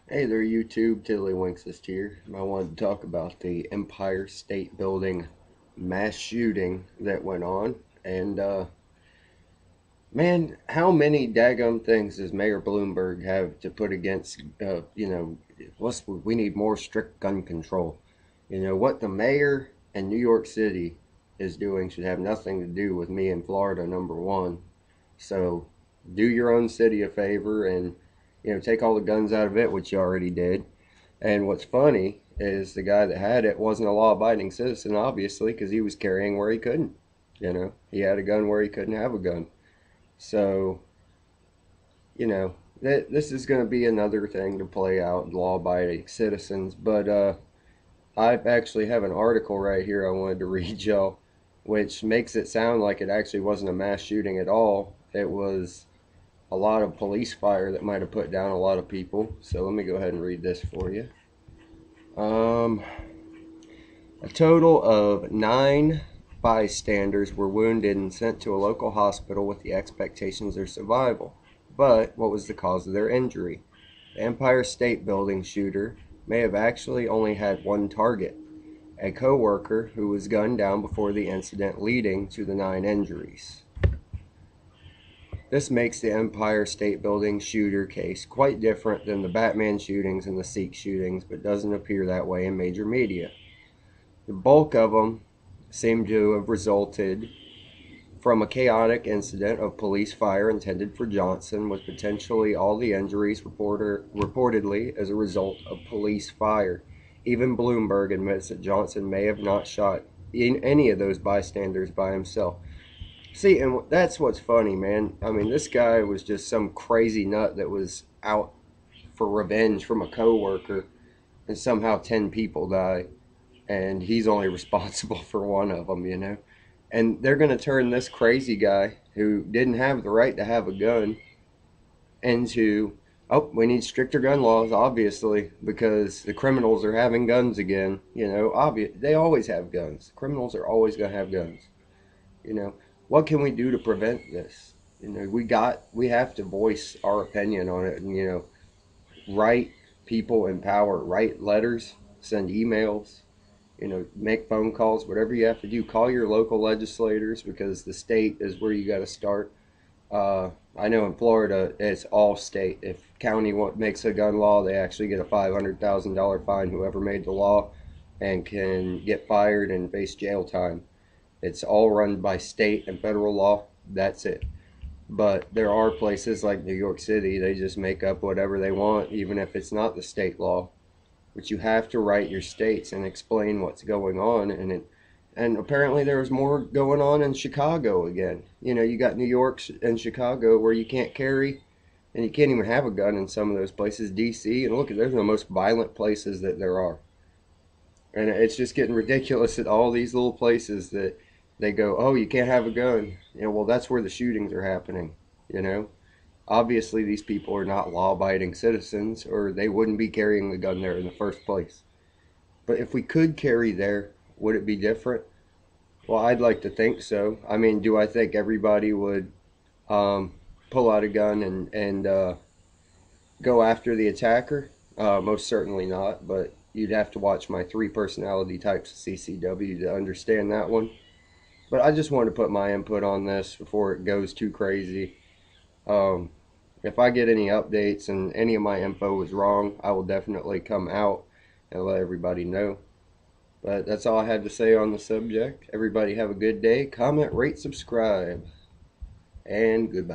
Hey there, YouTube. Tiddlywinks is here. I wanted to talk about the Empire State Building mass shooting that went on. And, man, how many daggum things does Mayor Bloomberg have to put against, we need more strict gun control. What the mayor and New York City is doing should have nothing to do with me in Florida, number one. So do your own city a favor and, take all the guns out of it, which you already did. And what's funny is the guy that had it wasn't a law abiding citizen, obviously, because he was carrying where he couldn't. He had a gun where he couldn't have a gun. So, this is going to be another thing to play out, law abiding citizens. But I actually have an article right here I wanted to read y'all, which makes it sound like it actually wasn't a mass shooting at all. It was a lot of police fire that might have put down a lot of people. So let me go ahead and read this for you. Um, A total of 9 bystanders were wounded and sent to a local hospital with the expectations of their survival. But what was the cause of their injury? The Empire State Building shooter may have actually only had one target, a co-worker who was gunned down before the incident, leading to the 9 injuries. This makes the Empire State Building shooter case quite different than the Batman shootings and the Sikh shootings, but doesn't appear that way in major media. The bulk of them seem to have resulted from a chaotic incident of police fire intended for Johnson, with potentially all the injuries reportedly as a result of police fire. Even Bloomberg admits that Johnson may have not shot any of those bystanders by himself. See, and that's what's funny, man. I mean, this guy was just some crazy nut that was out for revenge from a coworker, and somehow 10 people die, and he's only responsible for one of them. And they're going to turn this crazy guy who didn't have the right to have a gun into, oh, we need stricter gun laws, obviously, because the criminals are having guns again. They always have guns. Criminals are always going to have guns. You know, what can we do to prevent this? We have to voice our opinion on it, and write people in power, write letters, send emails, make phone calls, whatever you have to do. Call your local legislators, because the state is where you got to start. I know in Florida it's all state. If county makes a gun law, they actually get a $500,000 fine, whoever made the law, and can get fired and face jail time. It's all run by state and federal law. That's it. But there are places like New York City, they just make up whatever they want, even if it's not the state law. But you have to write your states and explain what's going on. And apparently there was more going on in Chicago again. You got New York and Chicago where you can't carry, and you can't even have a gun in some of those places. DC, and look, they're the most violent places that there are. And it's just getting ridiculous at all these little places that they go, oh, you can't have a gun. Well, that's where the shootings are happening. You know, Obviously, these people are not law abiding citizens, or they wouldn't be carrying the gun there in the first place. But if we could carry there, would it be different? Well, I'd like to think so. I mean, do I think everybody would um, pull out a gun and go after the attacker? Most certainly not, but you'd have to watch my 3 personality types of CCW to understand that one. But I just wanted to put my input on this before it goes too crazy. Um, if I get any updates and any of my info is wrong, I will definitely come out and let everybody know. But that's all I had to say on the subject. Everybody have a good day. Comment, rate, subscribe, and goodbye.